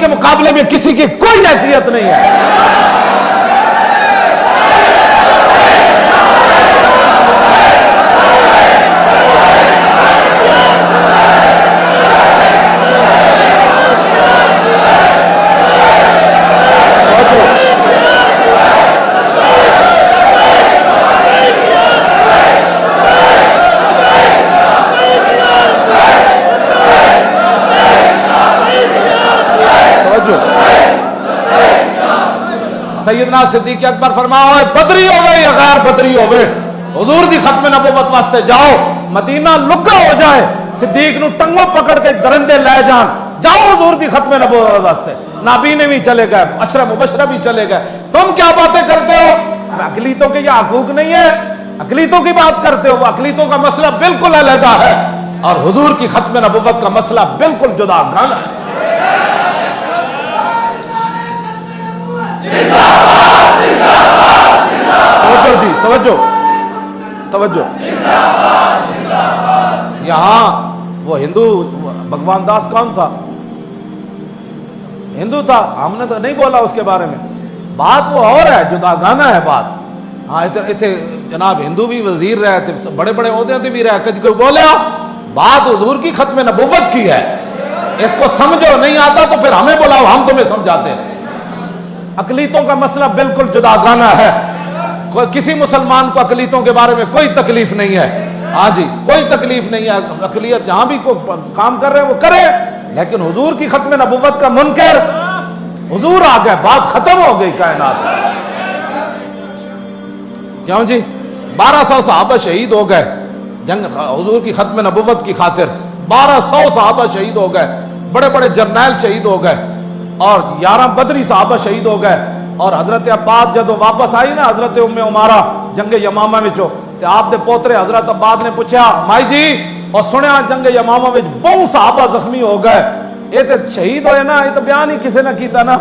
مقابلے میں کسی کی کوئی حیثیت نہیں ہے۔ سیدنا صدیق اکبر فرماؤ بدری ہوئے یا غیر بدری ہوئے، حضور دی ختم نبوت واسطے جاؤ، مدینہ لکا ہو جائے، صدیق نو ٹنگوں پکڑ کے درندے لے جان، جاؤ حضور دی ختم نبوت واسطے۔ نابینے بھی چلے گئے، عشرہ مبشرہ بھی چلے گئے، تم کیا باتیں کرتے ہو؟ اقلیتوں کے یہ حقوق نہیں ہے، اقلیتوں کی بات کرتے ہو، اقلیتوں کا مسئلہ بالکل علیحدہ ہے اور حضور کی ختم نبوت کا مسئلہ بالکل جدا گانا ہے۔ توجہ جی، توجہ یہاں وہ ہندو بھگوان داس کون تھا؟ ہندو تھا، ہم نے تو نہیں بولا اس کے بارے میں، بات وہ اور ہے، جدا گانا ہے بات۔ ہاں اتنے جناب ہندو بھی وزیر رہے تھے، بڑے بڑے عہدے تے بھی رہے، کدی کوئی بولے بات حضور کی ختم نبوت کی ہے، اس کو سمجھو، نہیں آتا تو پھر ہمیں بلاؤ، ہم تمہیں سمجھاتے ہیں۔ اقلیتوں کا مسئلہ بالکل جدا گانا ہے، کسی مسلمان کو اقلیتوں کے بارے میں کوئی تکلیف نہیں ہے، ہاں جی کوئی تکلیف نہیں ہے، اقلیت جہاں بھی کوئی کام کر رہے ہیں وہ کرے، لیکن حضور کی ختم نبوت کا منکر، حضور آ گئے، بات ختم ہو گئی کائنات۔ کیوں جی 1200 صحابہ شہید ہو گئے جنگ حضور کی ختم نبوت کی خاطر، 1200 صحابہ شہید ہو گئے، بڑے بڑے جرنیل شہید ہو گئے اور 11 بدری صحابہ شہید ہو گئے، اور حضرت عباد جدو واپس آئی نا حضرت ام عمارہ جنگ یمامہ وچوں تے آپ دے پوترے حضرت عباد نے پوچھا مائی جی اور سنیا جنگ یمامہ وچ بہت صحابہ زخمی ہو گئے، یہ تے شہید ہوئے نا، یہ تو بیان ہی کسی نے کیتا نا،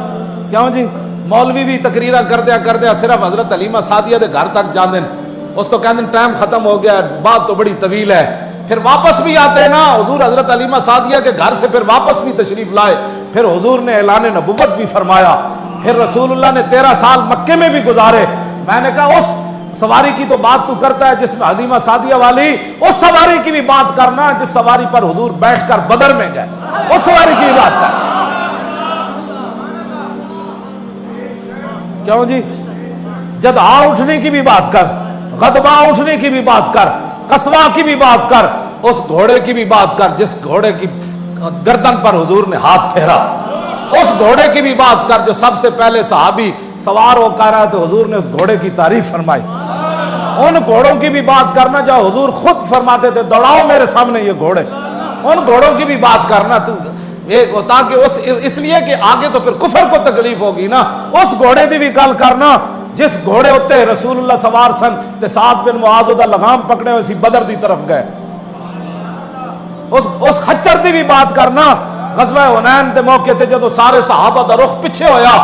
کیوں جی مولوی بھی تقریرہ کردیا صرف حضرت حلیمہ سعدیہ دے گھر تک جاندن، اس کو کہندن ٹائم ختم ہو گیا، بات تو بڑی طویل ہے، پھر واپس بھی آتے نا حضور حضرت حلیمہ سعدیہ کے گھر سے پھر واپس بھی تشریف لائے، پھر حضور نے اعلان نبوت بھی فرمایا، پھر رسول اللہ نے 13 سال مکے میں بھی گزارے۔ میں نے کہا اس سواری کی تو بات تو کرتا ہے جس میں حلیمہ سعدیہ والی، اس سواری کی بھی بات کرنا جس سواری پر حضور بیٹھ کر بدر میں گئے، اس سواری کی بھی بات کر، کیوں جی جدہ اٹھنے کی بھی بات کر، غضبہ اٹھنے کی بھی بات کر، قصوہ کی بھی بات کر، اس گھوڑے کی بھی بات کر جس گھوڑے کی گردن پر حضور نے ہاتھ پھیرا، اس گھوڑے کی بھی بات کر جو سب سے پہلے صحابی سوار ہو کر رہا تو حضور نے اس گھوڑے کی تعریف فرمائی، ان گھوڑوں کی بھی بات کرنا جو حضور خود فرماتے تھے دوڑاؤ میرے سامنے یہ گھوڑے، ان گھوڑوں کی بھی بات کرنا تو تاکہ اس لیے کہ آگے تو پھر کفر کو تکلیف ہوگی نا، اس گھوڑے کی بھی گل کرنا جس گھوڑے ہوتے رسول اللہ سوار سن تے سعد بن معاذ دا لگام پکڑے ہوئے سی بدر دی طرف گئے، اس خچر دی بھی بات کرنا، غزوہ حنین دے موقع تے جدو سارے صحابہ دا رخ پیچھے ہویا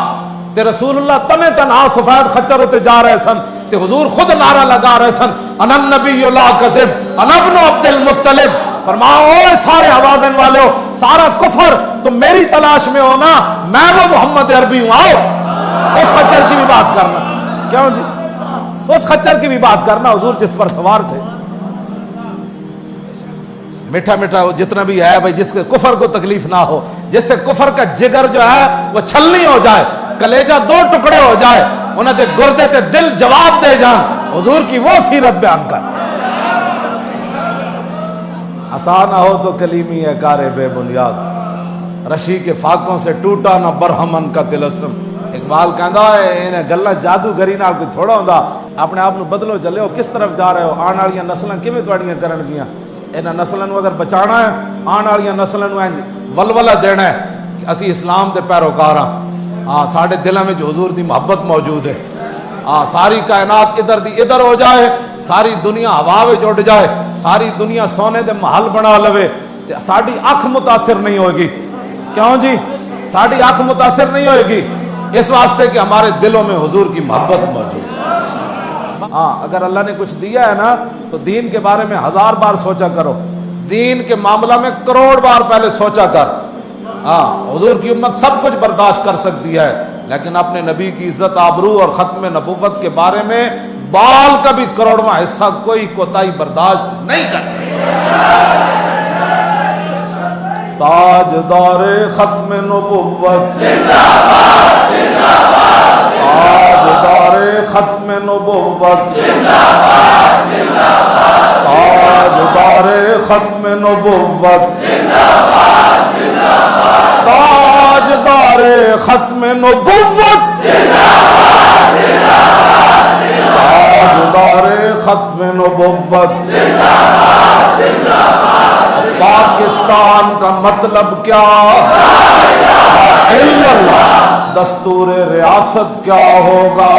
تے رسول اللہ تنے تنہا سفید خچر ہوتے جا رہے سن تے حضور خود نعرہ لگا رہے سن انا النبی لا کذب انا ابن عبد المطلب، فرماؤ اے سارے آوازن والے سارا کفر تم میری تلاش میں ہو نا، میں وہ محمد عربی ہوں، آؤ اس خچر کی بھی بات کرنا، کیوں جی اس خچر کی بھی بات کرنا حضور جس پر سوار تھے، میٹھا میٹھا جتنا بھی ہے بھائی جس کے کفر کو تکلیف نہ ہو، جس سے کفر کا جگر جو ہے وہ چھلنی ہو جائے، کلیجہ 2 ٹکڑے ہو جائے، انہیں تے گردے تے دل جواب دے جان، حضور کی وہ سیرت بیان کر، آسان نہ ہو تو کلیمی ہے کار بے بنیاد، رشی کے فاقوں سے ٹوٹا نہ برہمن کا تلسم، اقبال کہندا ہے انہیں گلاں جادوگری نال کوئی تھوڑا ہوندا، اپنے آپ نو بدلو چلے ہو، کس طرف جا رہے ہو، آن والیاں نسلاں کیویں تواڈیاں کرن گیاں، انہاں نسلاں نو اگر بچانا ہے، آن والیاں نسلاں نو ولولہ دینا ہے کہ اسی اسلام دے پیروکار ہاں، ساڈے دلاں وچ حضور دی محبت موجود ہے، ہاں ساری کائنات ادھر دی ادھر ہو جائے، ساری دنیا ہوا وچ اڑ جائے، ساری دنیا سونے دے محل بنا لوے تے ساڈی اکھ متاثر نہیں ہوئے گی، کیوں جی ساڈی اکھ متاثر نہیں ہوئے گی، اس واسطے کہ ہمارے دلوں میں حضور کی محبت موجود ہے۔ ہاں اگر اللہ نے کچھ دیا ہے نا تو دین کے بارے میں 1000 بار سوچا کرو، دین کے معاملہ میں کروڑ بار پہلے سوچا کر، ہاں حضور کی امت سب کچھ برداشت کر سکتی ہے، لیکن اپنے نبی کی عزت آبرو اور ختم نبوت کے بارے میں بال کا بھی کروڑواں حصہ کوئی کوتاہی برداشت نہیں کرتا۔ تاجدار ختم نبوت زندہ باد، زندہ باد، تاجدار ختم نبوت زندہ باد، زندہ باد، تاجدار ختم نبوت زندہ باد، زندہ باد، تاجدار ختم نبوت زندہ باد، زندہ باد، تاجدار ختم نبوت زندہ باد، زندہ باد۔ پاکستان کا مطلب کیا؟ لا الہ الا اللہ۔ دستور ریاست کیا ہوگا؟